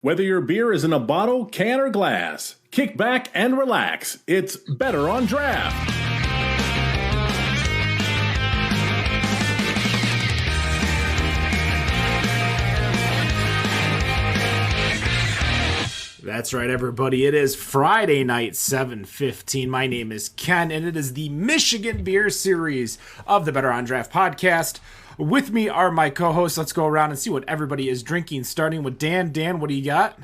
Whether your beer is in a bottle, can, or glass, kick back and relax. It's Better on Draft. That's right, everybody. It is Friday night, 7:15. My name is Ken, and it is the Michigan Beer Series of the Better on Draft podcast. With me are my co-hosts. Let's go around and see what everybody is drinking, starting with Dan. Dan, what do you got?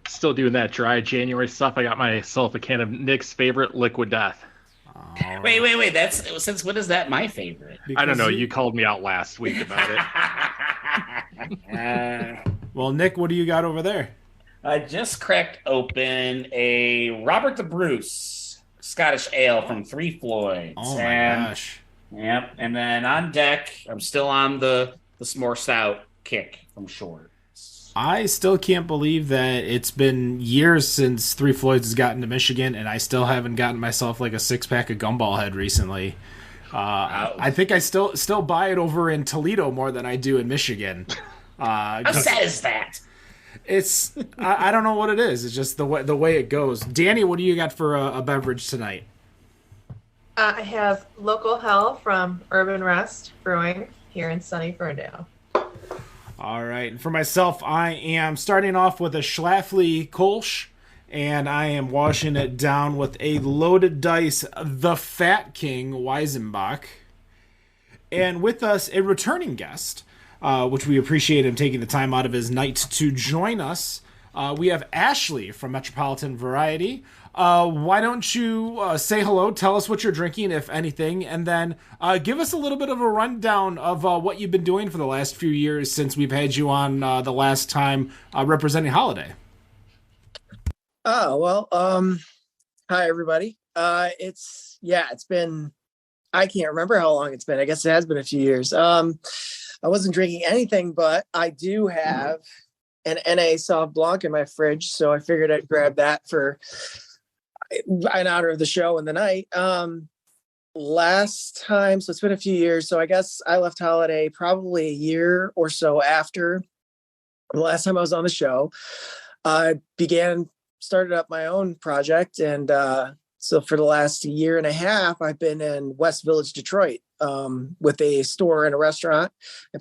Still doing that dry January stuff. I got myself a can of Nick's favorite Liquid Death. Wait. That's since when is that my favorite? I don't know. You called me out last week about it. Well, Nick, what do you got over there? I just cracked open a Robert the Bruce Scottish Ale from Three Floyds. Oh my gosh. Yep. And then on deck, I'm still on the s'more stout kick from Short. I still can't believe that it's been years since Three Floyds has gotten to Michigan, and I still haven't gotten myself like a 6-pack of Gumball Head recently. I think I still buy it over in Toledo more than I do in Michigan. How sad is that? It's I don't know what it is. It's just the way it goes. Danny, what do you got for a beverage tonight? I have Local Hell from Urban Rest Brewing here in sunny Ferndale. All right. And for myself, I am starting off with a Schlafly Kolsch, and I am washing it down with a Loaded Dice The Fat King Weizenbach. And with us, a returning guest, which we appreciate him taking the time out of his night to join us. We have Ashley from Metropolitan Variety. Why don't you say hello, tell us what you're drinking, if anything, and then give us a little bit of a rundown of what you've been doing for the last few years since we've had you on the last time representing Holiday. Oh, well, hi, everybody. It's been, I can't remember how long it's been. I guess it has been a few years. I wasn't drinking anything, but I do have an NA Sauv Blanc in my fridge, so I figured I'd grab that in honor of the show and the night. Last time, so it's been a few years, so I guess I left Holiday probably a year or so after the last time I was on the show. I started up my own project, and so for the last year and a half, I've been in West Village, Detroit, with a store and a restaurant, a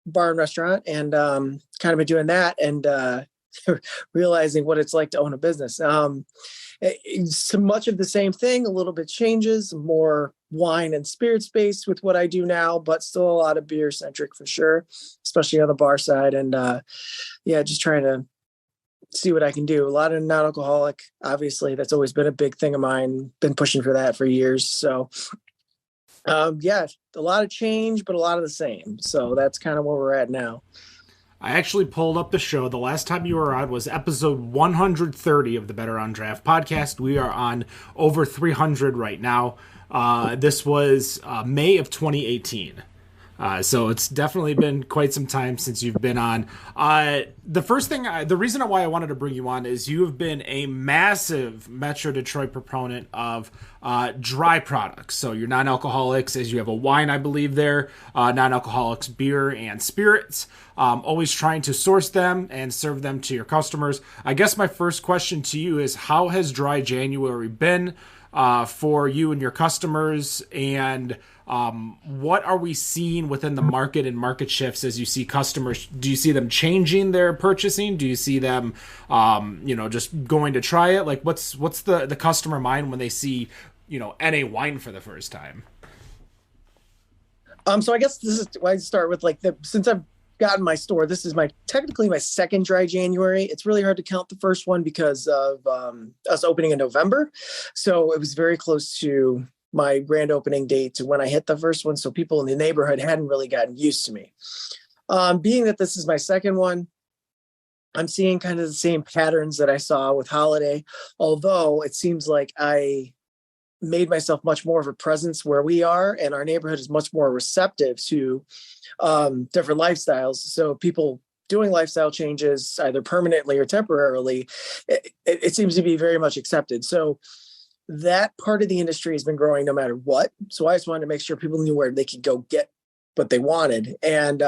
bar and restaurant, and kind of been doing that and realizing what it's like to own a business. It's so much of the same thing, a little bit changes, more wine and spirits based with what I do now, but still a lot of beer centric for sure, especially on the bar side. And just trying to see what I can do. A lot of non-alcoholic, obviously, that's always been a big thing of mine. Been pushing for that for years. So a lot of change, but a lot of the same. So that's kind of where we're at now. I actually pulled up the show. The last time you were on was episode 130 of the Better on Draft podcast. We are on over 300 right now. This was May of 2018. So it's definitely been quite some time since you've been on. The reason why I wanted to bring you on is you have been a massive Metro Detroit proponent of dry products. So your non-alcoholics, as you have a wine, I believe there, non-alcoholics, beer and spirits, always trying to source them and serve them to your customers. I guess my first question to you is, how has Dry January been for you and your customers, and what are we seeing within the market and market shifts as you see customers? Do you see them changing their purchasing? Do you see them, just going to try it? Like, what's the customer mind when they see, NA wine for the first time? So I guess this is why I start with since I've gotten my store, this is technically my second Dry January. It's really hard to count the first one because of us opening in November. So it was very close to my grand opening date to when I hit the first one. So people in the neighborhood hadn't really gotten used to me. Being that this is my second one, I'm seeing kind of the same patterns that I saw with Holiday, although it seems like I made myself much more of a presence where we are, and our neighborhood is much more receptive to different lifestyles. So people doing lifestyle changes, either permanently or temporarily, it seems to be very much accepted. So that part of the industry has been growing no matter what. So I just wanted to make sure people knew where they could go get what they wanted. And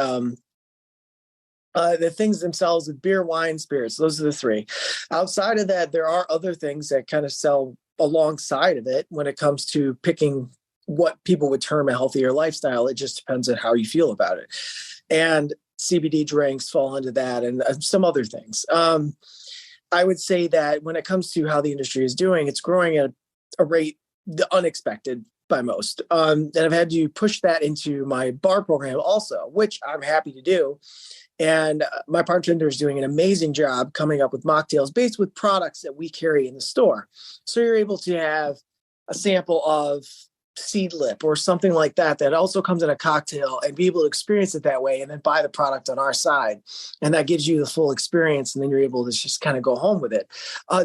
The things themselves with beer, wine, spirits, those are the three. Outside of that, there are other things that kind of sell alongside of it when it comes to picking what people would term a healthier lifestyle. It just depends on how you feel about it. And CBD drinks fall into that, and some other things. I would say that when it comes to how the industry is doing, it's growing at a rate unexpected by most. And I've had to push that into my bar program also, which I'm happy to do. And my bartender is doing an amazing job coming up with mocktails based with products that we carry in the store. So you're able to have a sample of seed lip or something like that that also comes in a cocktail and be able to experience it that way and then buy the product on our side. And that gives you the full experience. And then you're able to just kind of go home with it.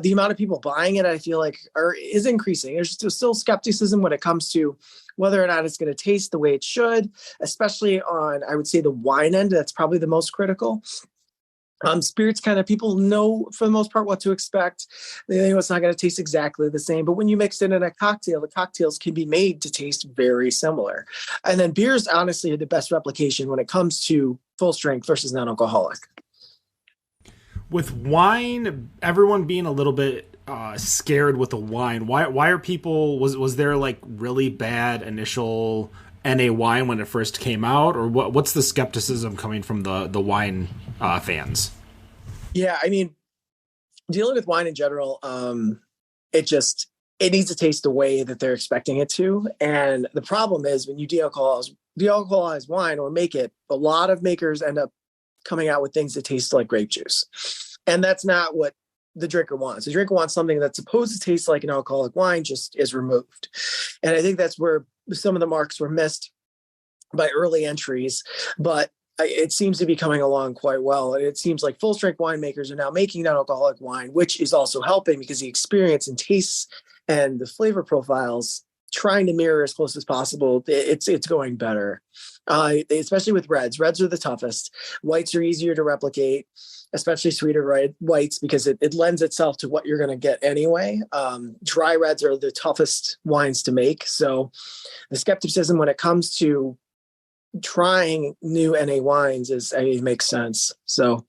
The amount of people buying it, I feel like is increasing. There's still skepticism when it comes to whether or not it's going to taste the way it should, especially on, I would say, the wine end. That's probably the most critical. Spirits, kind of people know for the most part what to expect. They know it's not going to taste exactly the same, but when you mix it in a cocktail, the cocktails can be made to taste very similar. And then beers, honestly, are the best replication when it comes to full strength versus non-alcoholic. With wine, everyone being a little bit scared with the wine. Why are people? Was there like really bad initial NA wine when it first came out, or what's the skepticism coming from the wine fans? Yeah, I mean, dealing with wine in general, it needs to taste the way that they're expecting it to. And the problem is when you de-alcoholize wine or make it, a lot of makers end up coming out with things that taste like grape juice. And that's not what the drinker wants. The drinker wants something that's supposed to taste like an alcoholic wine, just is removed. And I think that's where some of the marks were missed by early entries, but it seems to be coming along quite well. And it seems like full strength winemakers are now making non-alcoholic wine, which is also helping because the experience and tastes and the flavor profiles trying to mirror as close as possible. It's going better, especially with reds. Reds are the toughest. Whites are easier to replicate, especially sweeter whites, because it lends itself to what you're going to get anyway. Dry reds are the toughest wines to make. So the skepticism when it comes to trying new NA wines it makes sense. So,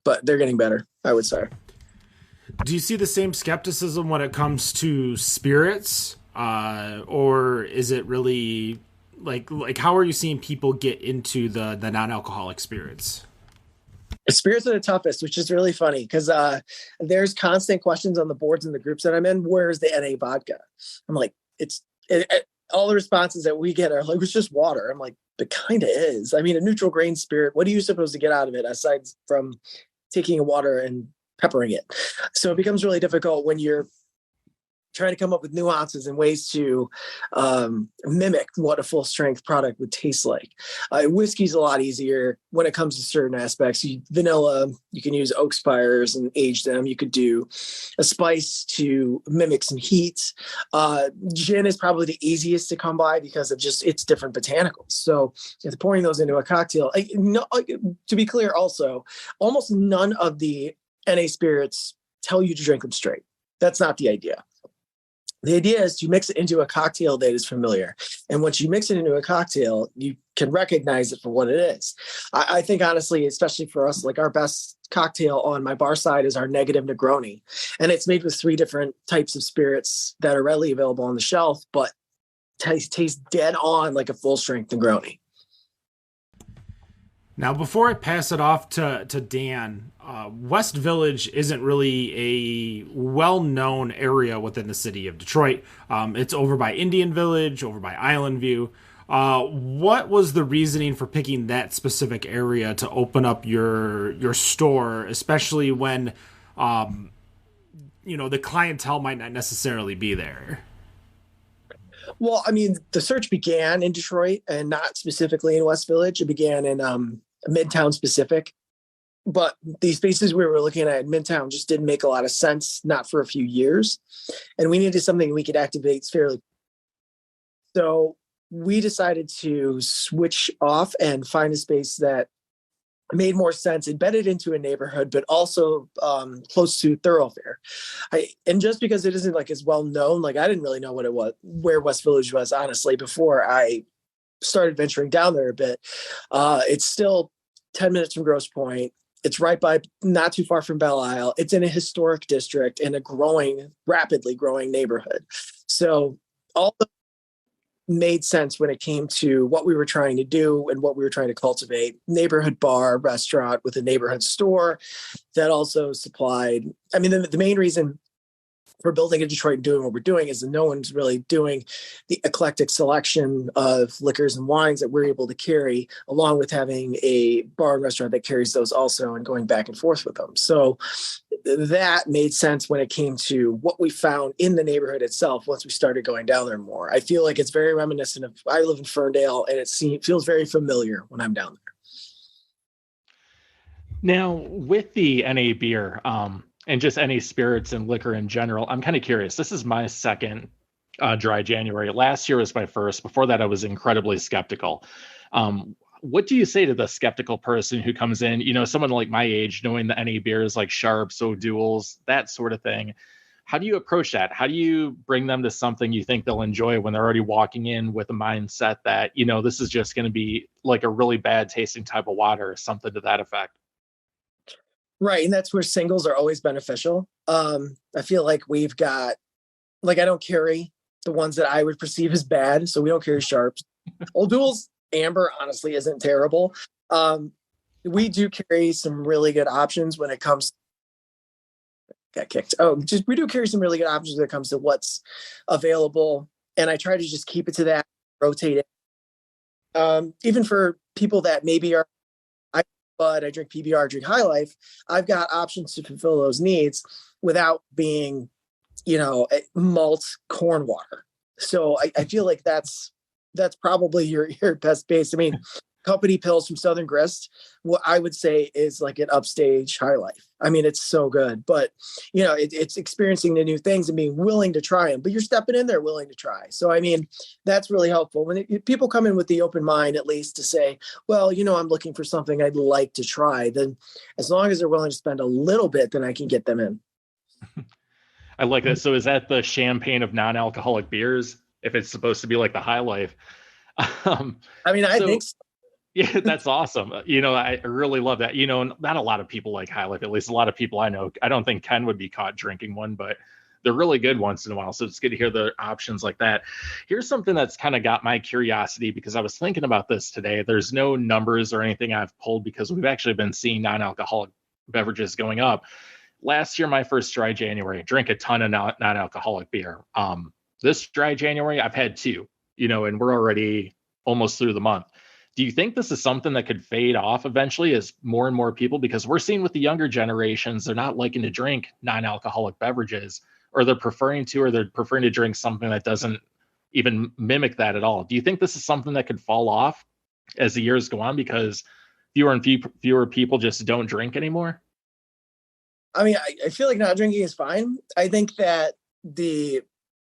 but they're getting better, I would say. Do you see the same skepticism when it comes to spirits? Or is it really like how are you seeing people get into the non-alcoholic spirits? Spirits are the toughest, which is really funny because there's constant questions on the boards and the groups that I'm in. Where's the NA vodka? I'm like, all the responses that we get are like, it's just water. I'm like, it kind of is. I mean, a neutral grain spirit, what are you supposed to get out of it aside from taking water and peppering it? So it becomes really difficult when you're trying to come up with nuances and ways to mimic what a full strength product would taste like. Whiskey's a lot easier when it comes to certain aspects. Vanilla, you can use oak spires and age them. You could do a spice to mimic some heat. Gin is probably the easiest to come by because of just its different botanicals. So if pouring those into a cocktail, to be clear also, almost none of the NA spirits tell you to drink them straight. That's not the idea. The idea is to mix it into a cocktail that is familiar. And once you mix it into a cocktail, you can recognize it for what it is. I think, honestly, especially for us, like our best cocktail on my bar side is our Negative Negroni. And it's made with 3 different types of spirits that are readily available on the shelf, but tastes dead on like a full strength Negroni. Now, before I pass it off to Dan, West Village isn't really a well-known area within the city of Detroit. It's over by Indian Village, over by Island View. What was the reasoning for picking that specific area to open up your store, especially when, the clientele might not necessarily be there? Well, I mean, the search began in Detroit and not specifically in West Village. It began in Midtown specific. But these spaces we were looking at in Midtown just didn't make a lot of sense, not for a few years. And we needed something we could activate fairly. So we decided to switch off and find a space that made more sense, embedded into a neighborhood, but also close to thoroughfare. And just because it isn't like as well known, like I didn't really know what it was, where West Village was, honestly, before I started venturing down there a bit. It's still 10 minutes from Grosse Pointe. It's right by, not too far from Belle Isle. It's in a historic district in a rapidly growing neighborhood. So all the made sense when it came to what we were trying to do and what we were trying to cultivate. Neighborhood bar, restaurant with a neighborhood store that also supplied. I mean, the main reason for building in Detroit and doing what we're doing is that no one's really doing the eclectic selection of liquors and wines that we're able to carry, along with having a bar and restaurant that carries those also and going back and forth with them. So that made sense when it came to what we found in the neighborhood itself once we started going down there more. I feel like it's very reminiscent of, I live in Ferndale, and it feels very familiar when I'm down there. Now, with the NA beer, and just any spirits and liquor in general, I'm kind of curious. This is my second dry January. Last year was my first. Before that, I was incredibly skeptical. What do you say to the skeptical person who comes in, someone like my age, knowing the NA beers like Sharps, O'Doul's, that sort of thing? How do you approach that? How do you bring them to something you think they'll enjoy when they're already walking in with a mindset that, this is just going to be like a really bad tasting type of water or something to that effect? Right. And that's where singles are always beneficial. I feel like we've got, I don't carry the ones that I would perceive as bad. So we don't carry Sharps. O'Doul's Amber honestly isn't terrible. We do carry some really good options when it comes. Got kicked. We do carry some really good options when it comes to what's available. And I try to just keep it to that, rotate it. Even for people that maybe are, I drink PBR, I drink High Life, I've got options to fulfill those needs without being, malt corn water. So I feel like that's probably your best base. I mean, company pills from Southern Grist, what I would say is like an upstage High Life. I mean, it's so good, but it's experiencing the new things and being willing to try them, but you're stepping in there willing to try. So, I mean, that's really helpful when people come in with the open mind, at least to say, well, I'm looking for something I'd like to try. Then as long as they're willing to spend a little bit, then I can get them in. I like that. So is that the champagne of non-alcoholic beers? If it's supposed to be like the High Life? I think so. Yeah, that's awesome. I really love that. Not a lot of people like High Life, at least a lot of people I know. I don't think Ken would be caught drinking one, but they're really good once in a while. So it's good to hear the options like that. Here's something that's kind of got my curiosity because I was thinking about this today. There's no numbers or anything I've pulled because we've actually been seeing non-alcoholic beverages going up. Last year, my first dry January, drank a ton of non-alcoholic beer. This dry January, I've had two, and we're already almost through the month. Do you think this is something that could fade off eventually as more and more people, because we're seeing with the younger generations, they're not liking to drink non-alcoholic beverages, or they're preferring to drink something that doesn't even mimic that at all. Do you think this is something that could fall off as the years go on because fewer and fewer people just don't drink anymore? I mean, I feel like not drinking is fine. I think that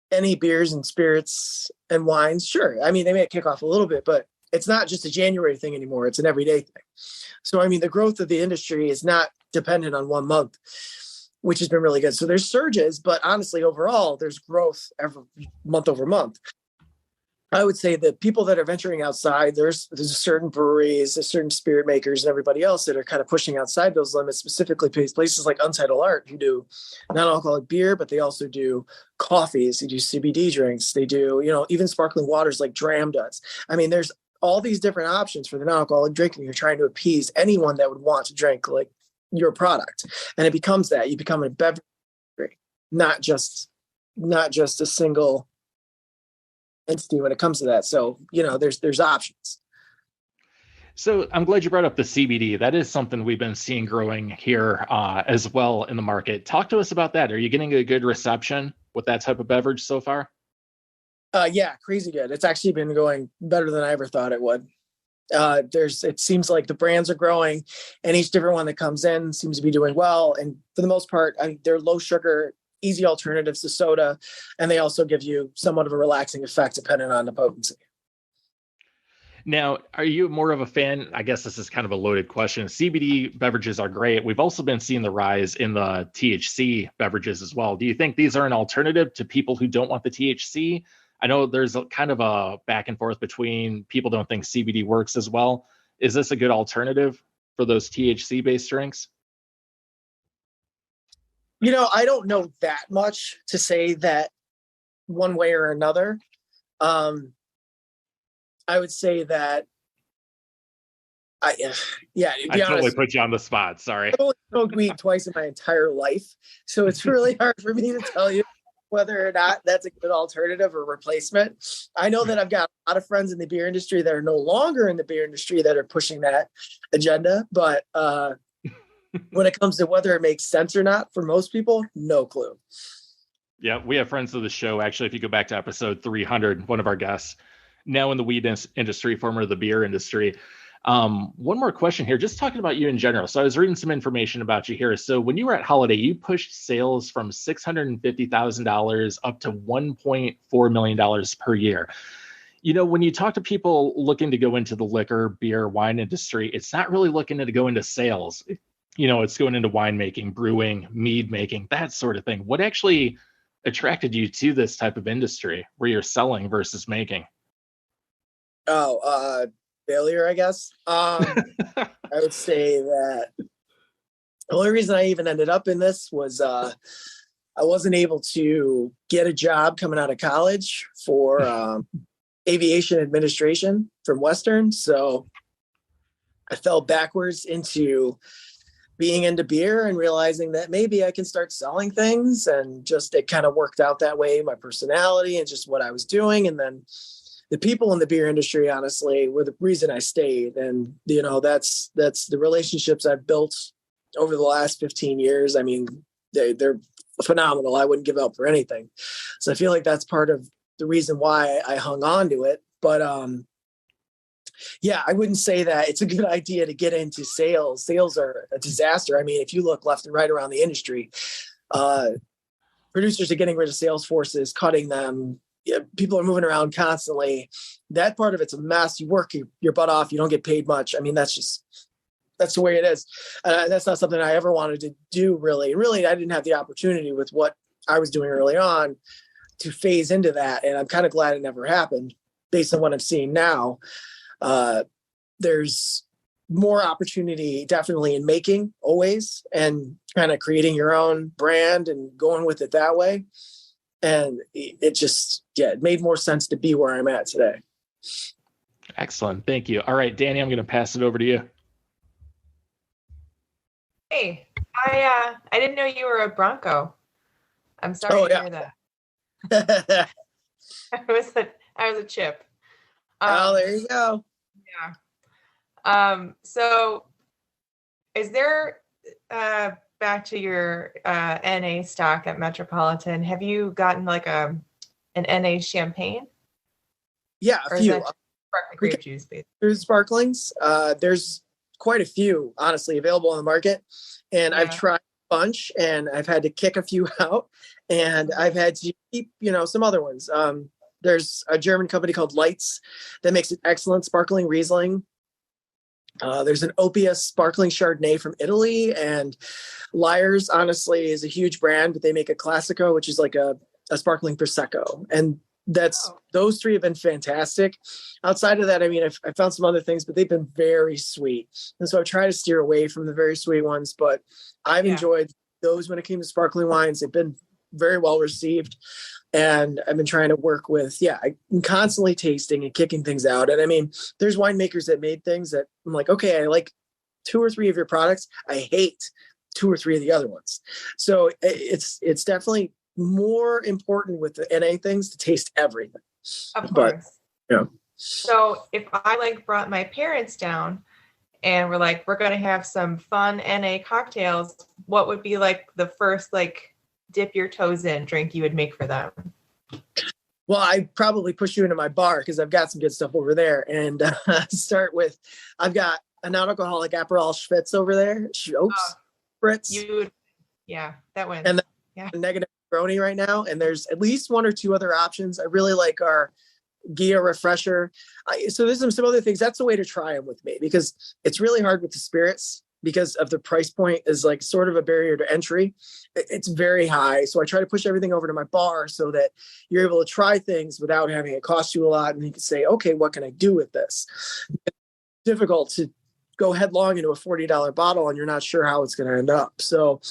any beers and spirits and wines, sure. I mean, they may kick off a little bit, but it's not just a January thing anymore. It's an everyday thing. So, I mean, the growth of the industry is not dependent on 1 month, which has been really good. So there's surges, but honestly, overall, there's growth every month over month. I would say that people that are venturing outside, there's certain breweries, there's certain spirit makers and everybody else that are kind of pushing outside those limits, specifically places like Untitled Art who do non-alcoholic beer, but they also do coffees, they do CBD drinks, they do, even sparkling waters like Dram does. I mean, there's all these different options for the non-alcoholic drinking. You're trying to appease anyone that would want to drink like your product. And it becomes that you become a beverage, not just a single entity when it comes to that. So, there's options. So I'm glad you brought up the CBD. That is something we've been seeing growing here as well in the market. Talk to us about that. Are you getting a good reception with that type of beverage so far? Yeah, crazy good. It's actually been going better than I ever thought it would. It seems like the brands are growing and each different one that comes in seems to be doing well. And for the most part, they're low sugar, easy alternatives to soda. And they also give you somewhat of a relaxing effect depending on the potency. Now, are you more of a fan? I guess this is kind of a loaded question. CBD beverages are great. We've also been seeing the rise in the THC beverages as well. Do you think these are an alternative to people who don't want the THC? I know there's kind of a back and forth between people don't think CBD works as well. Is this a good alternative for those THC based drinks? I don't know that much to say that one way or another. I would say that to be I totally honest, put you on the spot. Sorry. I've only smoked weed twice in my entire life, so it's really hard for me to tell you whether or not that's a good alternative or replacement. I know that I've got a lot of friends in the beer industry that are no longer in the beer industry that are pushing that agenda, but when it comes to whether it makes sense or not, for most people, no clue. Yeah, we have friends of the show. Actually, if you go back to episode 300, one of our guests, now in the weed industry, former of the beer industry. One more question here, just talking about you in general. So I was reading some information about you here. So when you were at Holiday, you pushed sales from $650,000 up to $1.4 million per year. When you talk to people looking to go into the liquor, beer, wine industry, it's not really looking to go into sales. It's going into winemaking, brewing, mead making, that sort of thing. What actually attracted you to this type of industry where you're selling versus making? Failure, I guess. I would say that the only reason I even ended up in this was I wasn't able to get a job coming out of college for aviation administration from Western. So I fell backwards into being into beer and realizing that maybe I can start selling things, and just it kind of worked out that way, my personality and just what I was doing. And then the people in the beer industry, honestly, were the reason I stayed. And, that's the relationships I've built over the last 15 years. I mean, they're phenomenal. I wouldn't give up for anything. So I feel like that's part of the reason why I hung on to it. But, I wouldn't say that it's a good idea to get into sales. Sales are a disaster. I mean, if you look left and right around the industry, producers are getting rid of sales forces, cutting them. People are moving around constantly. That part of it's a mess. You work your butt off. You don't get paid much. I mean, that's the way it is. That's not something I ever wanted to do, really. Really, I didn't have the opportunity with what I was doing early on to phase into that. And I'm kind of glad it never happened based on what I'm seeing now. There's more opportunity definitely in making always, and kind of creating your own brand and going with it that way. And it just, it made more sense to be where I'm at today. Excellent. Thank you. All right, Danny, I'm going to pass it over to you. Hey, I didn't know you were a Bronco. I'm sorry to hear that. I was a Chip. There you go. Yeah. So is there, back to your NA stock at Metropolitan, have you gotten like an NA champagne? Yeah, a few. Grape juice, basically. There's sparklings. There's quite a few, honestly, available on the market. And I've tried a bunch, and I've had to kick a few out, and I've had to keep, some other ones. There's a German company called Lights that makes an excellent sparkling Riesling. There's an Opius sparkling Chardonnay from Italy, and Lyre's, honestly, is a huge brand, but they make a Classico, which is like a sparkling Prosecco. And those three have been fantastic. Outside of that, I mean, I found some other things, but they've been very sweet. And so I try to steer away from the very sweet ones, but I've enjoyed those when it came to sparkling wines. They've been very well received. And I've been trying to work with, I'm constantly tasting and kicking things out. And I mean, there's winemakers that made things that I'm like, okay, I like 2 or 3 of your products. I hate 2 or 3 of the other ones. So it's definitely more important with the NA things to taste everything. Of course. So if I brought my parents down and we're going to have some fun NA cocktails, what would be the first dip your toes in drink you would make for them? Well, I probably push you into my bar because I've got some good stuff over there. And start with, I've got a non-alcoholic Aperol Spritz over there. Spritz. That wins. And a negative Brony right now. And there's at least 1 or 2 other options. I really like our Gia Refresher. So there's some other things. That's the way to try them with me, because it's really hard with the spirits because of the price point is sort of a barrier to entry. It's very high. So I try to push everything over to my bar so that you're able to try things without having it cost you a lot. And you can say, okay, what can I do with this? It's difficult to go headlong into a $40 bottle and you're not sure how it's going to end up. So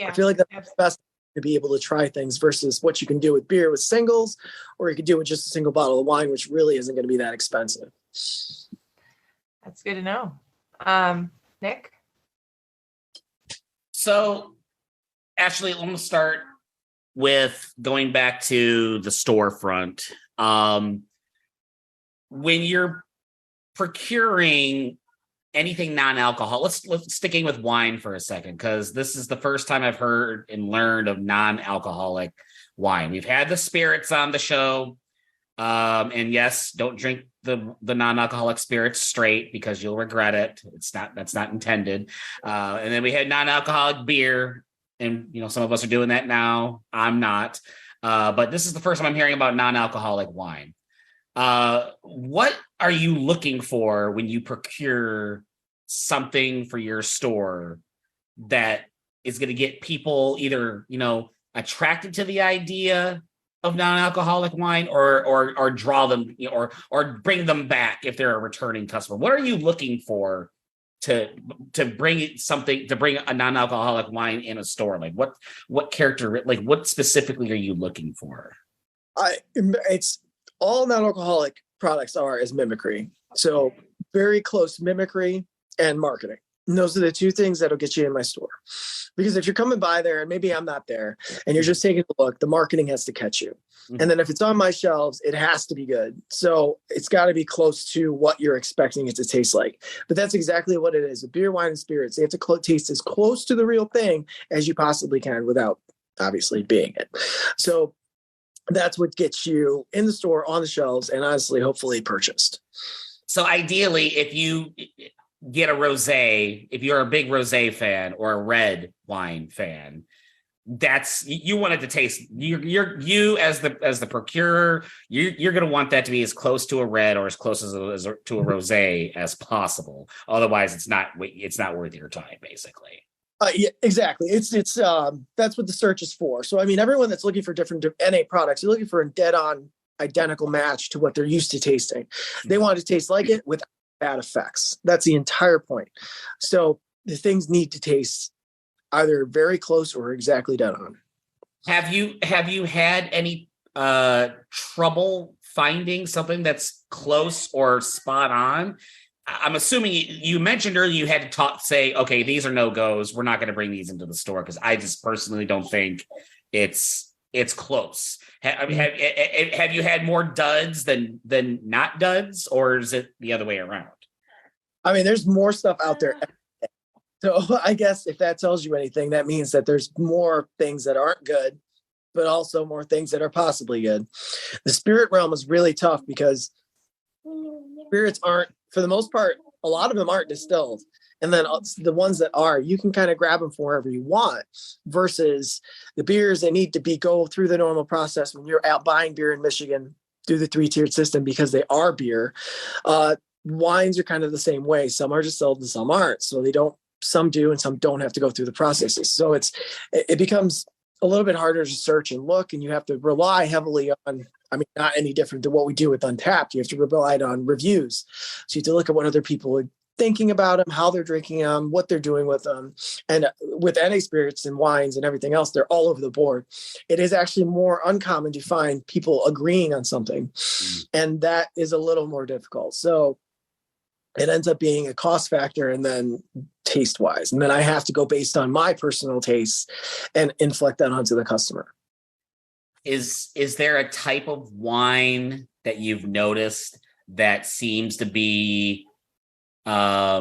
I feel like that's the best to be able to try things versus what you can do with beer with singles, or you could do with just a single bottle of wine, which really isn't going to be that expensive. That's good to know. Nick? So actually, I'm going to start with going back to the storefront. When you're procuring anything non-alcohol, let's sticking with wine for a second, because this is the first time I've heard and learned of non-alcoholic wine. We've had the spirits on the show, and yes, don't drink the non-alcoholic spirits straight because you'll regret it. That's not intended. And then we had non-alcoholic beer, and some of us are doing that now. I'm not, but this is the first time I'm hearing about non-alcoholic wine. What are you looking for when you procure something for your store that is going to get people either, attracted to the idea of non-alcoholic wine or draw them, or bring them back if they're a returning customer? What are you looking for to bring a non-alcoholic wine in a store? Like what character, like what specifically are you looking for? It's all non-alcoholic products is mimicry. So very close mimicry and marketing. And those are the two things that'll get you in my store. Because if you're coming by there and maybe I'm not there and you're just taking a look, the marketing has to catch you. Mm-hmm. And then if it's on my shelves, it has to be good. So it's got to be close to what you're expecting it to taste like. But that's exactly what it is. A beer, wine, and spirits, they have to taste as close to the real thing as you possibly can without obviously being it. So that's what gets you in the store, on the shelves, and honestly, hopefully purchased. So ideally, if you get a rosé, if you're a big rosé fan or a red wine fan, you want it to taste. You as the procurer, you're going to want that to be as close to a red or as close as to a rosé as possible. Otherwise, it's not worth your time, basically. Yeah, exactly. It's that's what the search is for. So, I mean, everyone that's looking for different NA products, you're looking for a dead-on identical match to what they're used to tasting. They want it to taste like it without bad effects. That's the entire point. So the things need to taste either very close or exactly dead on. Have you had any trouble finding something that's close or spot on? I'm assuming you mentioned earlier you had to say, okay, these are no-goes. We're not going to bring these into the store because I just personally don't think it's close. Have you had more duds than not duds, or is it the other way around? I mean, there's more stuff out there. So I guess if that tells you anything, that means that there's more things that aren't good, but also more things that are possibly good. The spirit realm is really tough because spirits aren't, for the most part, a lot of them aren't distilled. And then the ones that are, you can kind of grab them from wherever you want, versus the beers that need to go through the normal process when you're out buying beer in Michigan through the 3-tiered system because they are beer. Wines are kind of the same way. Some are distilled and some aren't. So some do and some don't have to go through the processes. So it becomes a little bit harder to search and look, and you have to rely heavily on, not any different than what we do with Untapped. You have to rely on reviews. So you have to look at what other people are thinking about them, how they're drinking them, what they're doing with them. And with NA spirits and wines and everything else, they're all over the board. It is actually more uncommon to find people agreeing on something. And that is a little more difficult. So it ends up being a cost factor and then taste wise. And then I have to go based on my personal tastes and inflect that onto the customer. Is there a type of wine that you've noticed that seems to be where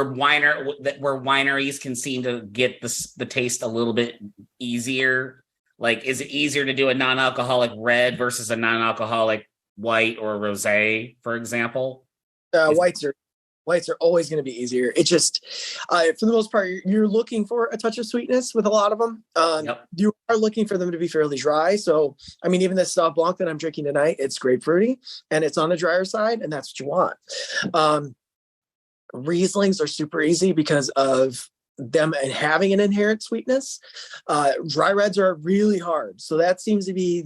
wineries can seem to get the taste a little bit easier? Like, is it easier to do a non-alcoholic red versus a non-alcoholic white or rosé, for example? Whites are always going to be easier. It just, for the most part, you're looking for a touch of sweetness with a lot of them. Yep. You are looking for them to be fairly dry. So, even this Sauv Blanc that I'm drinking tonight, it's grapefruity and it's on the drier side, and that's what you want. Rieslings are super easy because of them and having an inherent sweetness. Dry reds are really hard. So that seems to be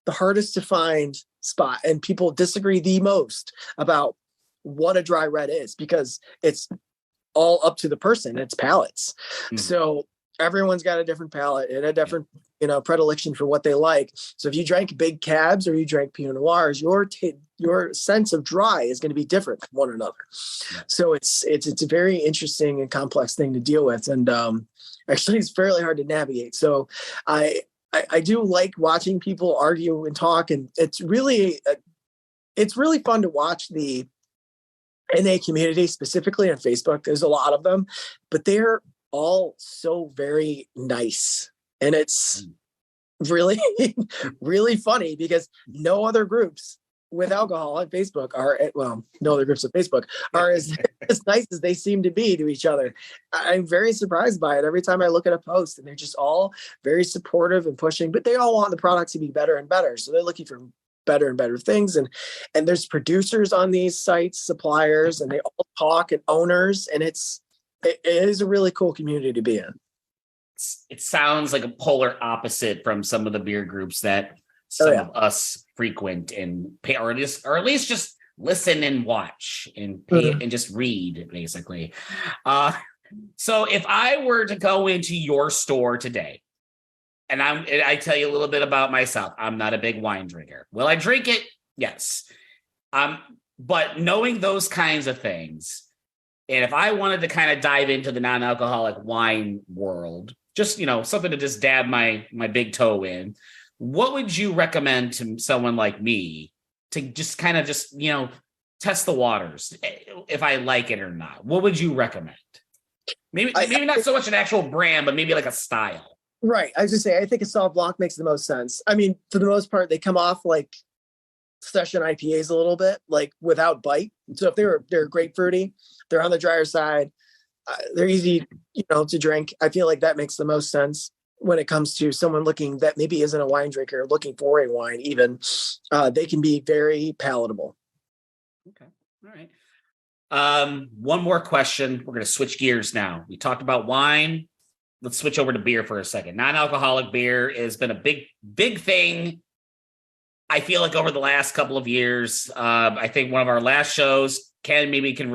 the hardest to find spot, and people disagree the most about what a dry red is, because it's all up to the person, it's palates. So everyone's got a different palate and a different, predilection for what they like. So if you drank big cabs or you drank Pinot Noirs, your sense of dry is going to be different from one another. So it's a very interesting and complex thing to deal with. And actually it's fairly hard to navigate. So I do like watching people argue and talk, and it's really fun to watch the NA community, specifically on Facebook. There's a lot of them, but they're all so very nice. And it's really, really funny, because no other groups with alcohol on Facebook no other groups on Facebook are as nice as they seem to be to each other. I'm very surprised by it every time I look at a post, and they're just all very supportive and pushing, but they all want the product to be better and better. So they're looking for better and better things. And there's producers on these sites, suppliers, and they all talk, and owners. And it is a really cool community to be in. It sounds like a polar opposite from some of the beer groups that some of us frequent and pay, or at least just listen and watch and pay and just read, basically. So if I were to go into your store today, and I tell you a little bit about myself, I'm not a big wine drinker. Will I drink it? Yes. But knowing those kinds of things, and if I wanted to kind of dive into the non-alcoholic wine world, just, something to just dab my big toe in, what would you recommend to someone like me to just kind of test the waters, if I like it or not? What would you recommend? Maybe not so much an actual brand, but maybe like a style. Right. I was just saying, I think a Sauv Blanc makes the most sense. I mean, for the most part, they come off like session IPAs a little bit, like without bite. So if they're grapefruity, they're on the drier side, they're easy, to drink. I feel like that makes the most sense when it comes to someone looking that maybe isn't a wine drinker, looking for a wine even. They can be very palatable. Okay. All right. One more question. We're going to switch gears now. We talked about wine. Let's switch over to beer for a second. Non-alcoholic beer has been a big thing, I feel like, over the last couple of years. I think one of our last shows, Ken maybe can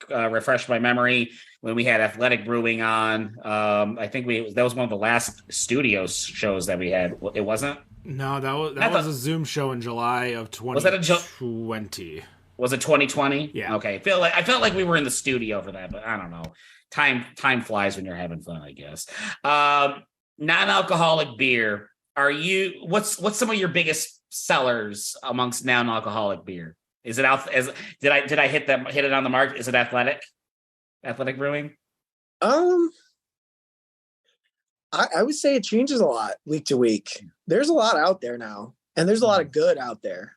refresh my memory, when we had Athletic Brewing on. I think that was one of the last studio shows that we had. It wasn't? No, that was a Zoom show in July of 2020. Was it 2020? Yeah. Okay. I felt like we were in the studio for that, but I don't know. Time flies when you're having fun, I guess. Non-alcoholic beer. What's some of your biggest sellers amongst non-alcoholic beer? Is it did I hit it on the mark? Is it Athletic Brewing? I would say it changes a lot week to week. There's a lot out there now, and there's a lot of good out there.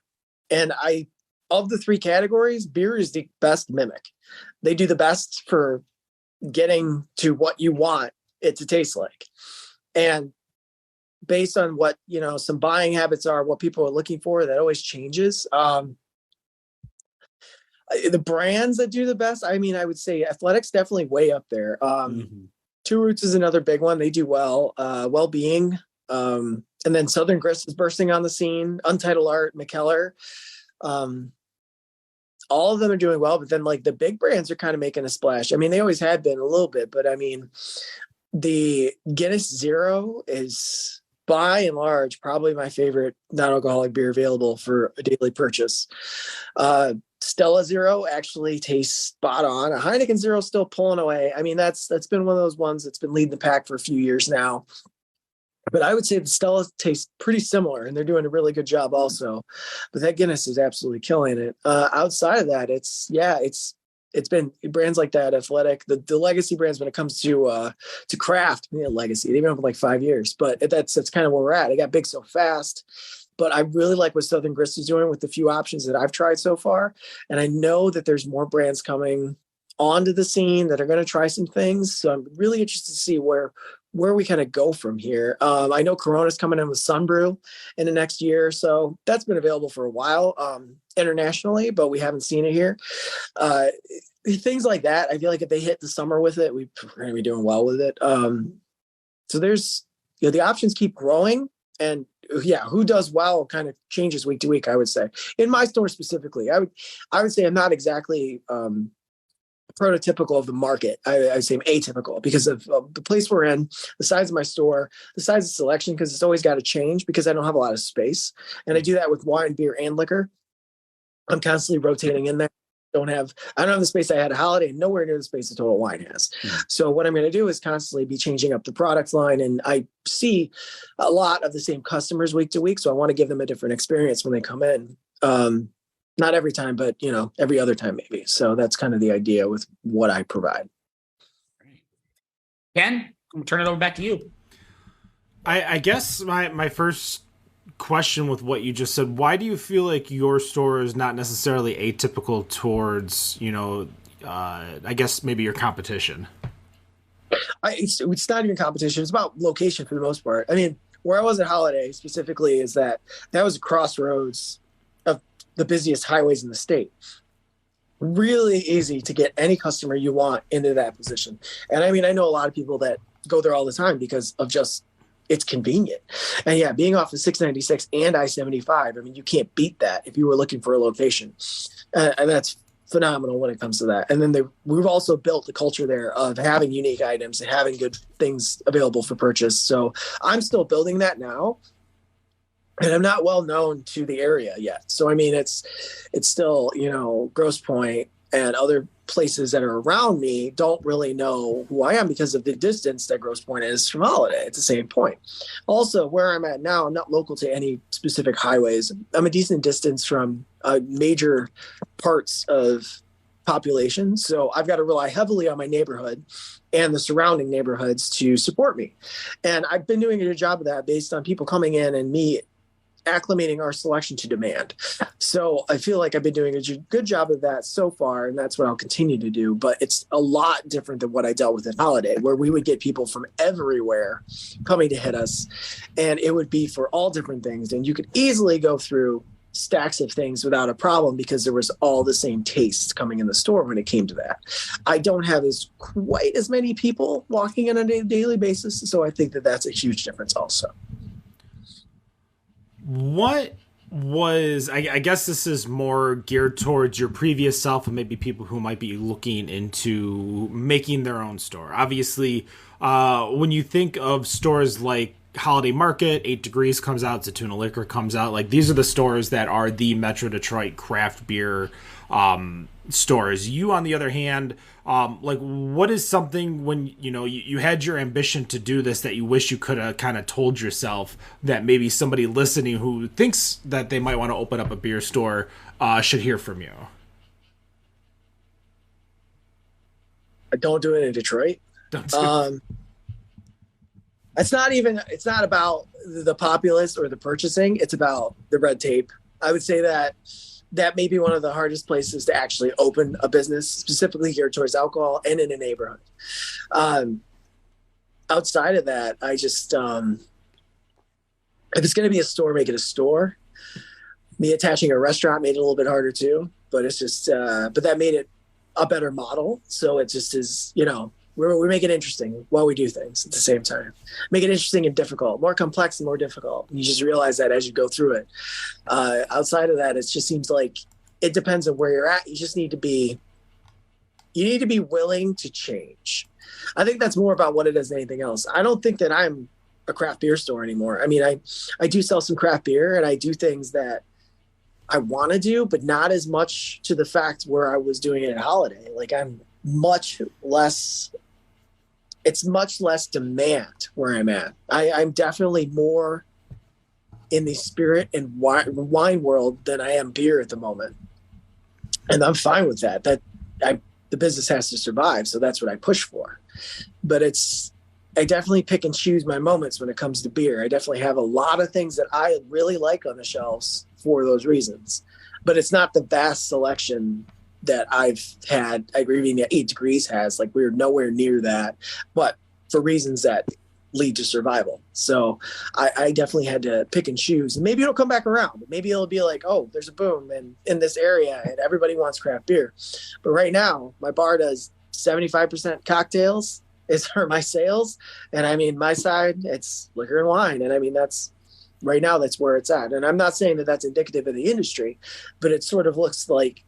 And of the three categories, beer is the best mimic. They do the best for getting to what you want it to taste like. And based on what, some buying habits are, what people are looking for, that always changes. The brands that do the best, I would say Athletic's definitely way up there. Two Roots is another big one. They do well. Well-Being. And then Southern Grist is bursting on the scene. Untitled Art, McKellar. All of them are doing well, but then like the big brands are kind of making a splash. They always had been a little bit, but the Guinness Zero is by and large probably my favorite non-alcoholic beer available for a daily purchase. Stella Zero actually tastes spot on. A Heineken Zero still pulling away. That's been one of those ones that's been leading the pack for a few years now. But I would say the Stella tastes pretty similar, and they're doing a really good job also. But that Guinness is absolutely killing it. Outside of that, it's been brands like that, Athletic, the legacy brands when it comes to craft. Legacy, they've been up for like 5 years, but that's kind of where we're at. It got big so fast. But I really like what Southern Grist is doing with the few options that I've tried so far. And I know that there's more brands coming onto the scene that are going to try some things. So I'm really interested to see where we kind of go from here. I know Corona's coming in with Sunbrew in the next year or so. That's been available for a while internationally, but we haven't seen it here. Things like that. I feel like if they hit the summer with it, we're going to be doing well with it. So there's, the options keep growing. And yeah, who does well kind of changes week to week, I would say. In my store specifically, I would say I'm not exactly prototypical of the market. I would say I'm atypical because of the place we're in, the size of my store, the size of selection, because it's always got to change because I don't have a lot of space. And I do that with wine, beer, and liquor. I'm constantly rotating in there. I don't have the space I had at Holiday, and nowhere near the space that Total Wine has. So what I'm going to do is constantly be changing up the product line, and I see a lot of the same customers week to week. So I want to give them a different experience when they come in. Not every time, but every other time maybe. So that's kind of the idea with what I provide. Ken, I'm turn it over back to you. I guess my first question with what you just said, why do you feel like your store is not necessarily atypical towards, I guess maybe your competition? It's not even competition. It's about location for the most part. I mean, where I was at Holiday specifically is that was a crossroads of the busiest highways in the state. Really easy to get any customer you want into that position. And I mean, I know a lot of people that go there all the time because of just it's convenient. And yeah, being off of 696 and I-75, I mean, you can't beat that if you were looking for a location. And that's phenomenal when it comes to that. And then we've also built the culture there of having unique items and having good things available for purchase. So I'm still building that now. And I'm not well known to the area yet. So, I mean, it's still, Grosse Pointe and other places that are around me don't really know who I am because of the distance that Grosse Pointe is from Holiday. It's the same point. Also, where I'm at now, I'm not local to any specific highways. I'm a decent distance from major parts of population. So I've got to rely heavily on my neighborhood and the surrounding neighborhoods to support me. And I've been doing a good job of that based on people coming in and me acclimating our selection to demand. So I feel like I've been doing a good job of that so far, and that's what I'll continue to do. But it's a lot different than what I dealt with at Holiday, where we would get people from everywhere coming to hit us, and it would be for all different things. And you could easily go through stacks of things without a problem because there was all the same tastes coming in the store when it came to that. I don't have quite as many people walking in on a daily basis, so I think that that's a huge difference also. What was, I guess this is more geared towards your previous self and maybe people who might be looking into making their own store. Obviously, when you think of stores like Holiday Market, 8 Degrees comes out, Zatuna Liquor comes out, like these are the stores that are the Metro Detroit craft beer stores. You, on the other hand, like what is something when you had your ambition to do this that you wish you could have kind of told yourself that maybe somebody listening who thinks that they might want to open up a beer store should hear from you? Don't do it in Detroit. It's not about the populace or the purchasing. It's about the red tape. I would say that may be one of the hardest places to actually open a business, specifically geared towards alcohol and in a neighborhood. Outside of that, I just, if it's going to be a store, make it a store. Me attaching a restaurant made it a little bit harder too, but it's just, but that made it a better model. So it just is, we make it interesting while we do things at the same time. Make it interesting and difficult, more complex and more difficult. You just realize that as you go through it. Outside of that, it just seems like it depends on where you're at. You need to be willing to change. I think that's more about what it is than anything else. I don't think that I'm a craft beer store anymore. I mean, I do sell some craft beer and I do things that I want to do, but not as much to the fact where I was doing it at Holiday. Like it's much less demand where I'm at. I'm definitely more in the spirit and wine world than I am beer at the moment. And I'm fine with that. The business has to survive. So that's what I push for. But I definitely pick and choose my moments when it comes to beer. I definitely have a lot of things that I really like on the shelves for those reasons, but it's not the vast selection that I've had. I agree that 8 Degrees has. Like, we're nowhere near that, but for reasons that lead to survival. So I definitely had to pick and choose, and maybe it'll come back around. Maybe it'll be like, oh, there's a boom in this area and everybody wants craft beer. But right now my bar does 75% cocktails is for my sales. And I mean, my side, it's liquor and wine. And I mean, that's right now that's where it's at. And I'm not saying that that's indicative of the industry, but it sort of looks like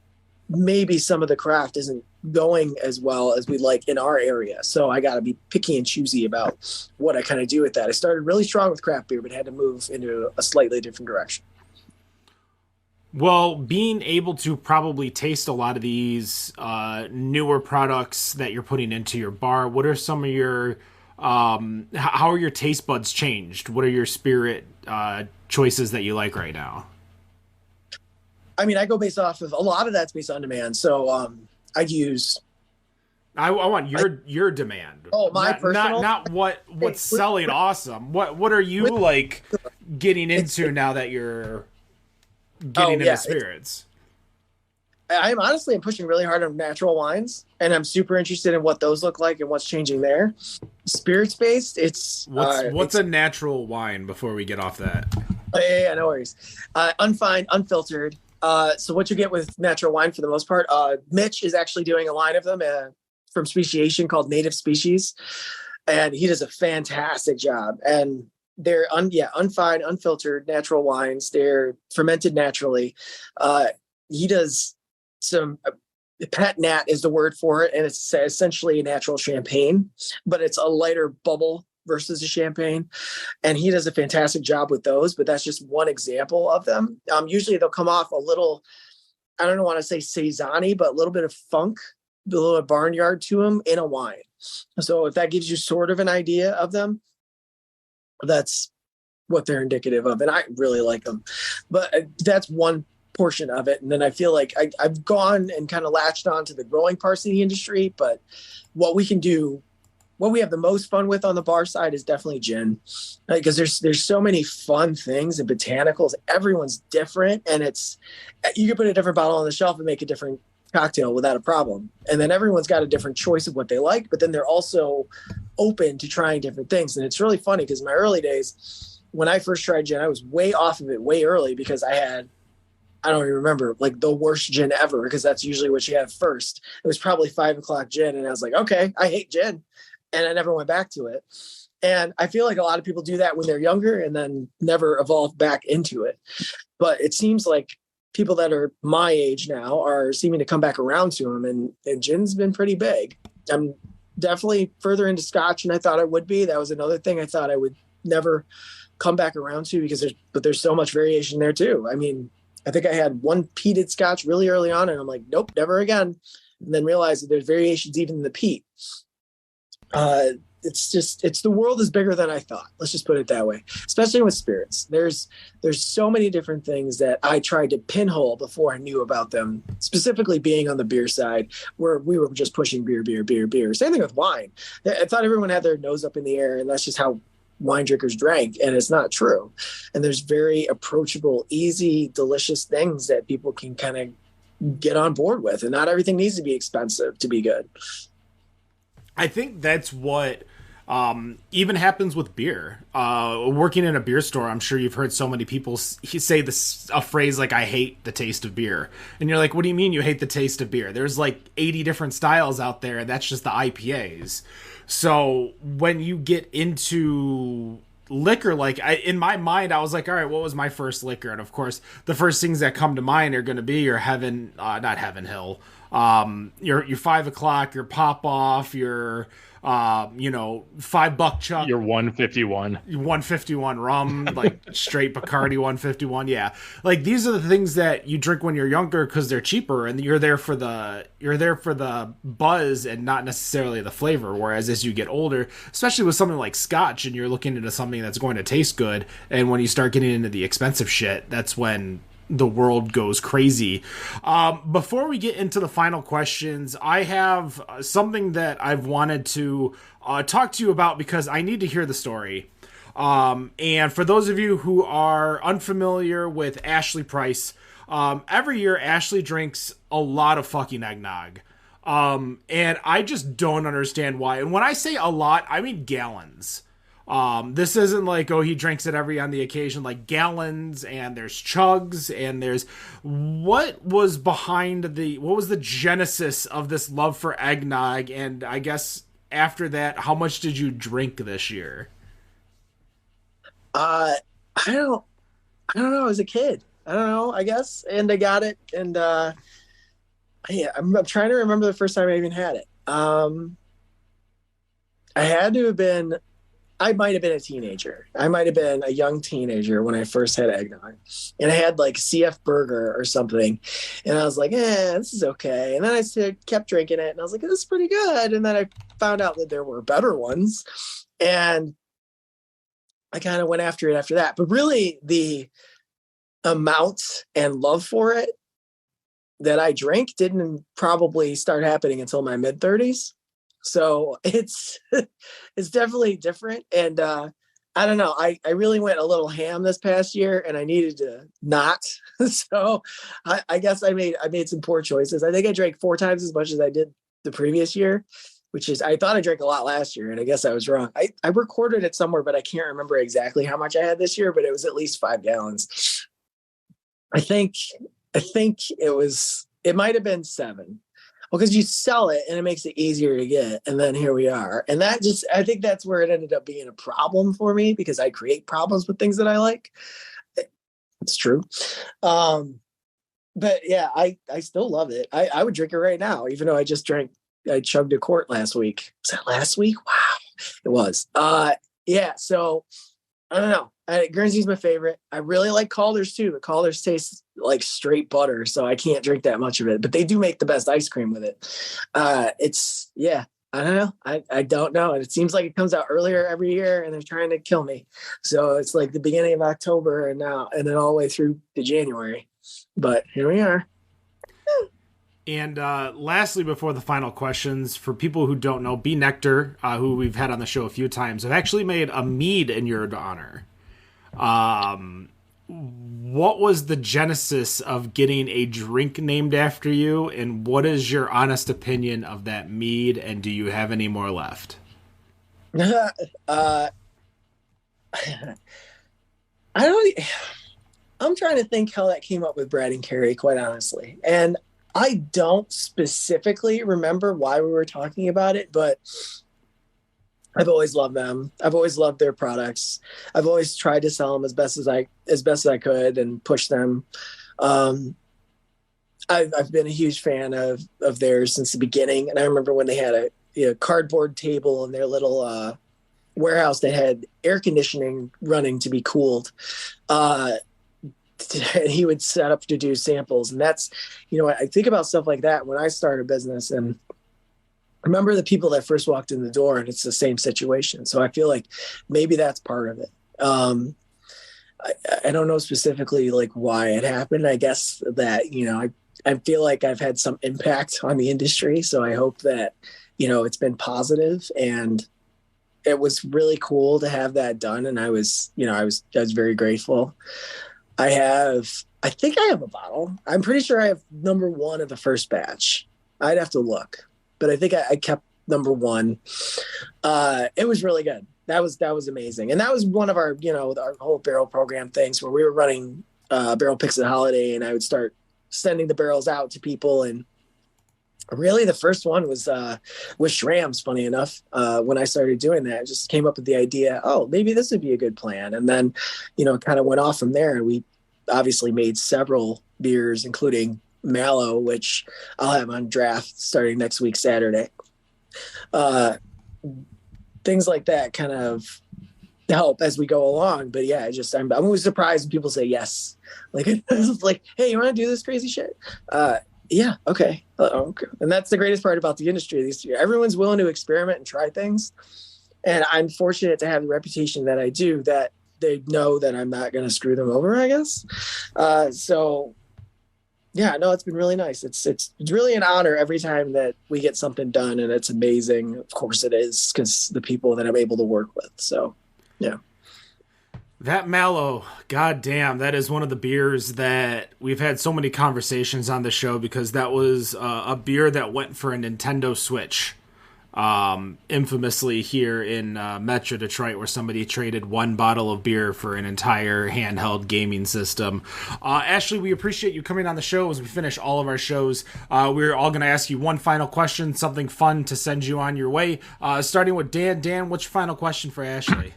maybe some of the craft isn't going as well as we like in our area. So I got to be picky and choosy about what I kind of do with that. I started really strong with craft beer, but had to move into a slightly different direction. Well, being able to probably taste a lot of these newer products that you're putting into your bar, what are some of your, how are your taste buds changed? What are your spirit choices that you like right now? I mean, I go based off of, a lot of that's based on demand. So I'd use. I want your demand. Oh, my not, personal. Not what's selling awesome. What are you like getting into now that you're getting into spirits? I'm pushing really hard on natural wines, and I'm super interested in what those look like and what's changing there. Spirits based, it's what's a natural wine before we get off that? Yeah, no worries. Unfined, unfiltered. So what you get with natural wine for the most part, Mitch is actually doing a line of them from Speciation called Native Species, and he does a fantastic job. And they're unfined, unfiltered, natural wines. They're fermented naturally. He does some pet nat is the word for it, and it's essentially a natural champagne, but it's a lighter bubble versus a champagne, and he does a fantastic job with those. But that's just one example of them. Usually they'll come off a little, I don't want to say saison-y, but a little bit of funk, a little bit of barnyard to them in a wine. So if that gives you sort of an idea of them, that's what they're indicative of, and I really like them. But that's one portion of it. And then I feel like I've gone and kind of latched on to the growing parts of the industry, but what we can do, what we have the most fun with on the bar side is definitely gin, because there's so many fun things and botanicals. Everyone's different, and you can put a different bottle on the shelf and make a different cocktail without a problem. And then everyone's got a different choice of what they like, but then they're also open to trying different things. And it's really funny because in my early days, when I first tried gin, I was way off of it way early because I don't even remember, like the worst gin ever, because that's usually what you have first. It was probably 5 o'clock gin, and I was like, okay, I hate gin. And I never went back to it. And I feel like a lot of people do that when they're younger and then never evolve back into it. But it seems like people that are my age now are seeming to come back around to them, and gin's been pretty big. I'm definitely further into scotch than I thought I would be. That was another thing I thought I would never come back around to, because there's so much variation there too. I mean, I think I had one peated scotch really early on, and I'm like, nope, never again. And then realized that there's variations even in the peat. It's the world is bigger than I thought. Let's just put it that way. Especially with spirits. There's so many different things that I tried to pinhole before I knew about them, specifically being on the beer side, where we were just pushing beer. Same thing with wine. I thought everyone had their nose up in the air, and that's just how wine drinkers drank, and it's not true. And there's very approachable, easy, delicious things that people can kind of get on board with, and not everything needs to be expensive to be good. I think that's what even happens with beer. Working in a beer store, I'm sure you've heard so many people say a phrase like, I hate the taste of beer. And you're like, what do you mean you hate the taste of beer? There's like 80 different styles out there, and that's just the IPAs. So when you get into liquor, like in my mind, I was like, all right, what was my first liquor? And of course, the first things that come to mind are going to be your not Heaven Hill, your 5 o'clock, your Pop Off, your $5 Chuck, your 151 rum, like straight Bacardi 151. Yeah. Like these are the things that you drink when you're younger because they're cheaper, and you're there for the buzz and not necessarily the flavor. Whereas as you get older, especially with something like scotch, and you're looking into something that's going to taste good, and when you start getting into the expensive shit, that's when the world goes crazy. Before we get into the final questions, I have something that I've wanted to talk to you about because I need to hear the story. And for those of you who are unfamiliar with Ashley Price, every year Ashley drinks a lot of fucking eggnog. And I just don't understand why. And when I say a lot, I mean gallons. This isn't like, he drinks it on the occasion, like gallons, and there's chugs, and there's what was the genesis of this love for eggnog? And I guess after that, how much did you drink this year? I don't I don't know. I was a kid. I don't know, I guess. And I got it. And yeah, I'm trying to remember the first time I even had it. I had to have been, I might have been a teenager. I might have been a young teenager when I first had eggnog. And I had like CF Burger or something. And I was like, this is okay. And then I kept drinking it and I was like, this is pretty good. And then I found out that there were better ones. And I kind of went after it after that. But really, the amount and love for it that I drank didn't probably start happening until my mid 30s. So it's it's definitely different. And I don't know. I really went a little ham this past year and I needed to not. So I guess I made some poor choices. I think I drank 4 times as much as I did the previous year, which is I thought I drank a lot last year, and I guess I was wrong. I recorded it somewhere, but I can't remember exactly how much I had this year, but it was at least 5 gallons. I think it might have been 7. Well, because you sell it and it makes it easier to get. And then here we are. And I think that's where it ended up being a problem for me, because I create problems with things that I like. It's true. But yeah, I still love it. I would drink it right now, even though I chugged a quart last week. Was that last week? Wow. It was. Yeah. So I don't know. Guernsey's my favorite. I really like Calder's too, but Calder's tastes like straight butter, so I can't drink that much of it. But they do make the best ice cream with it. Yeah. I don't know. I don't know. And it seems like it comes out earlier every year, and they're trying to kill me. So it's like the beginning of October and then all the way through to January. But here we are. And lastly, before the final questions, for people who don't know, B Nektar, who we've had on the show a few times, have actually made a mead in your honor. What was the genesis of getting a drink named after you, and what is your honest opinion of that mead, and do you have any more left? I'm trying to think how that came up with Brad and Carrie, quite honestly. And I don't specifically remember why we were talking about it, but I've always loved them. I've always loved their products. I've always tried to sell them as best as I could and push them. I've been a huge fan of theirs since the beginning. And I remember when they had a cardboard table in their little warehouse that had air conditioning running to be cooled. He would set up to do samples. And that's, I think about stuff like that when I start a business, and I remember the people that first walked in the door, and it's the same situation. So I feel like maybe that's part of it. I don't know specifically like why it happened. I guess that, I feel like I've had some impact on the industry. So I hope that, it's been positive, and it was really cool to have that done. And I was very grateful. I think I have a bottle. I'm pretty sure I have number 1 of the first batch. I'd have to look, but I think I kept number 1. It was really good. That was amazing. And that was one of our, our whole barrel program things where we were running barrel picks at holiday, and I would start sending the barrels out to people. And really the first one was Schramm's, funny enough. When I started doing that, I just came up with the idea, maybe this would be a good plan. And then, kind of went off from there, and we obviously made several beers, including Mallow, which I'll have on draft starting next week, Saturday. Things like that kind of help as we go along. But yeah, I'm always surprised when people say yes. Like, it's like, hey, you want to do this crazy shit? Yeah. Okay. Okay. And that's the greatest part about the industry. Everyone's willing to experiment and try things. And I'm fortunate to have the reputation that I do, that they know that I'm not going to screw them over, I guess. So yeah, no, it's been really nice. It's really an honor every time that we get something done, and it's amazing. Of course it is, because the people that I'm able to work with. So yeah. That Mallow, goddamn, that is one of the beers that we've had so many conversations on the show, because that was a beer that went for a Nintendo Switch, infamously here in Metro Detroit, where somebody traded 1 bottle of beer for an entire handheld gaming system. Ashley, we appreciate you coming on the show. As we finish all of our shows, we're all going to ask you one final question, something fun to send you on your way. Starting with Dan. Dan, what's your final question for Ashley?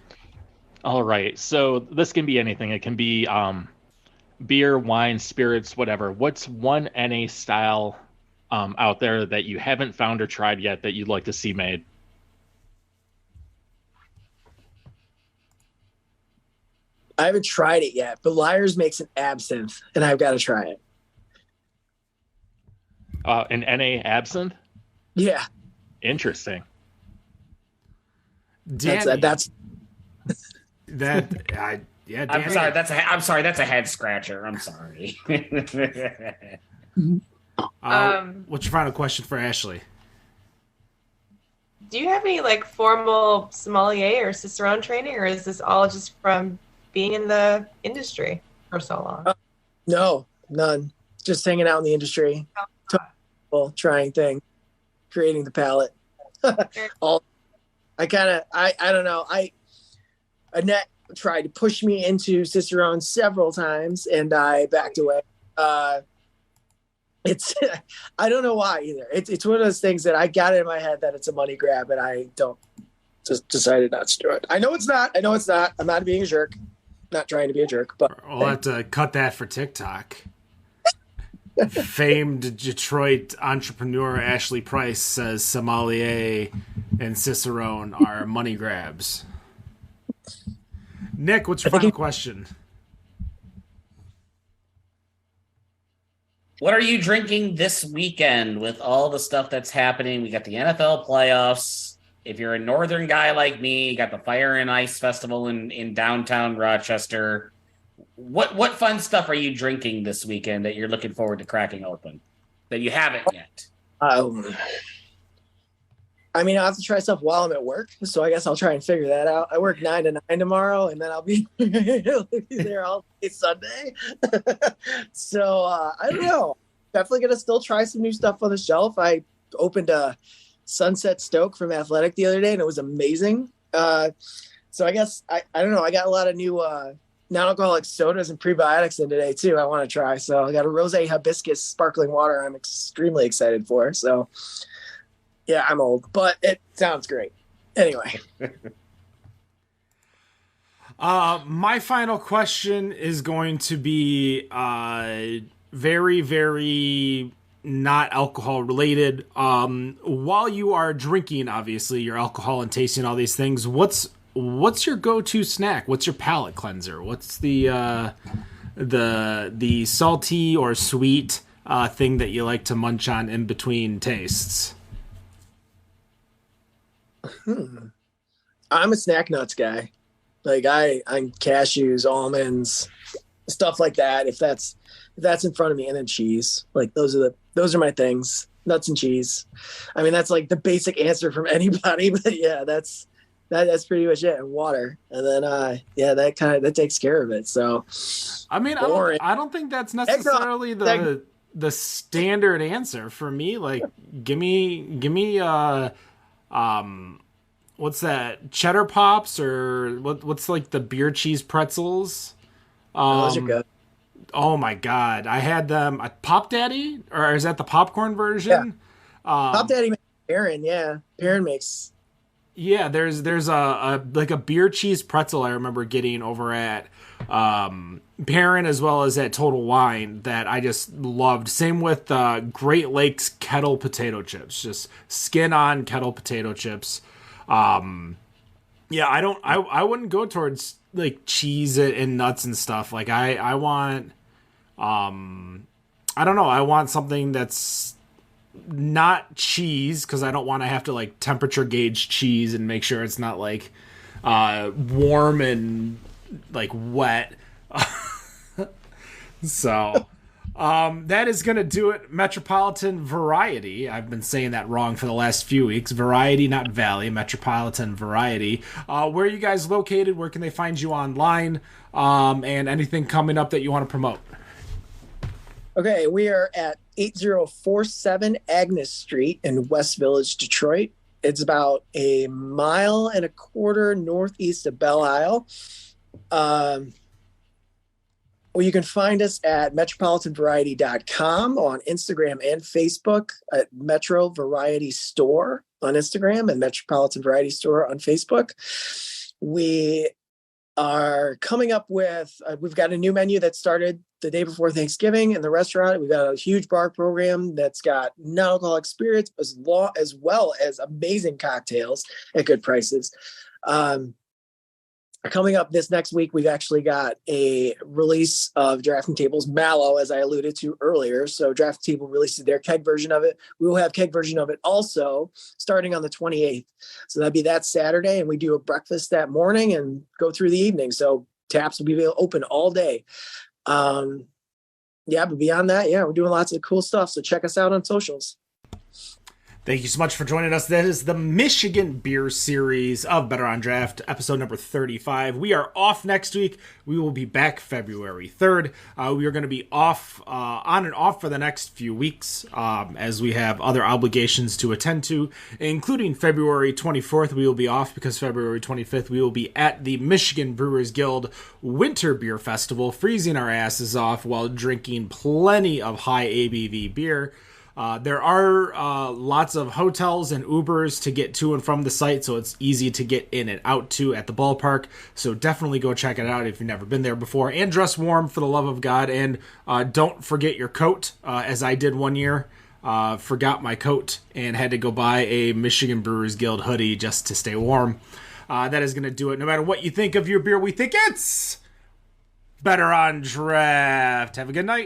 All right. So this can be anything. It can be beer, wine, spirits, whatever. What's one NA style out there that you haven't found or tried yet that you'd like to see made? I haven't tried it yet, but Liars makes an absinthe, and I've got to try it. An NA absinthe? Yeah. Interesting. Danny, That's yeah. Danny, I'm sorry. That's a head scratcher. I'm sorry. what's your final question for Ashley? Do you have any like formal sommelier or Cicerone training, or is this all just from being in the industry for so long? No, none. Just hanging out in the industry, trying things, creating the palette. I don't know. Annette tried to push me into Cicerone several times, and I backed away. It's I don't know why either. It's one of those things that I got it in my head that it's a money grab, and I don't just decided not to do it. I know it's not. I'm not being a jerk. Not trying to be a jerk, but We'll have to cut that for TikTok. Famed Detroit entrepreneur Ashley Price says sommelier and Cicerone are money grabs. Nick, what's your final question? What are you drinking this weekend with all the stuff that's happening? We got the NFL playoffs. If you're a northern guy like me, you got the Fire and Ice Festival in downtown Rochester. What fun stuff are you drinking this weekend that you're looking forward to cracking open that you haven't yet? I mean, I'll have to try stuff while I'm at work, so I guess I'll try and figure that out. I work 9 to 9 tomorrow, and then I'll be there all day Sunday. So I don't know. Definitely gonna still try some new stuff on the shelf. I opened a Sunset Stoke from Athletic the other day, and it was amazing. So I guess I don't know. I got a lot of new non-alcoholic sodas and prebiotics in today too. I want to try. So I got a rosé hibiscus sparkling water. I'm extremely excited for. So. Yeah, I'm old, but it sounds great. Anyway. My final question is going to be very, very not alcohol related. While you are drinking, obviously, your alcohol and tasting all these things, what's your go-to snack? What's your palate cleanser? What's the salty or sweet thing that you like to munch on in between tastes? I'm a snack nuts guy. Like I'm cashews, almonds, stuff like that. If that's in front of me, and then cheese. Like those are my things. Nuts and cheese. I mean, that's like the basic answer from anybody. But yeah, that's pretty much it. And water, and then that takes care of it. So I mean, I don't think that's necessarily the standard answer for me. Like, give me what's that? Cheddar Pops, or what's like the beer cheese pretzels? Those are good. Oh my god, I had them at Pop Daddy, or is that the popcorn version? Yeah. Pop Daddy makes Perrin, yeah. Perrin makes. Yeah, there's a like a beer cheese pretzel I remember getting over at Perrin as well as at Total Wine that I just loved. Same with Great Lakes kettle potato chips, just skin on kettle potato chips. Yeah, I wouldn't go towards like cheese and nuts and stuff. Like I want, I don't know. I want something that's not cheese, because I don't want to have to like temperature gauge cheese and make sure it's not like warm and like wet. So that is going to do it. Metropolitan Variety. I've been saying that wrong for the last few weeks. Variety, not Valley. Metropolitan Variety. Where are you guys located? Where can they find you online? And anything coming up that you want to promote? Okay, we are at 8047 Agnes Street in West Village, Detroit. It's about 1.25 miles northeast of Belle Isle. Well, you can find us at metropolitanvariety.com on Instagram and Facebook, at Metro Variety Store on Instagram and Metropolitan Variety Store on Facebook. We are coming up with, we've got a new menu that started the day before Thanksgiving in the restaurant. We've got a huge bar program that's got non-alcoholic spirits as well as amazing cocktails at good prices. Coming up this next week, we've actually got a release of Drafting Table's Mallow, as I alluded to earlier. So Drafting Table releases their keg version of it. We will have keg version of it also starting on the 28th. So that'd be that Saturday. And we do a breakfast that morning and go through the evening. So taps will be open all day. But beyond that, we're doing lots of cool stuff. So check us out on socials. Thank you so much for joining us. That is the Michigan Beer Series of Better on Draft, episode number 35. We are off next week. We will be back February 3rd. We are going to be off, on and off for the next few weeks, as we have other obligations to attend to, including February 24th. We will be off because February 25th we will be at the Michigan Brewers Guild Winter Beer Festival, freezing our asses off while drinking plenty of high ABV beer. There are lots of hotels and Ubers to get to and from the site, so it's easy to get in and out to at the ballpark. So definitely go check it out if you've never been there before. And dress warm for the love of God. And don't forget your coat, as I did one year. Forgot my coat and had to go buy a Michigan Brewers Guild hoodie just to stay warm. That is going to do it. No matter what you think of your beer, we think it's Better on Draft. Have a good night.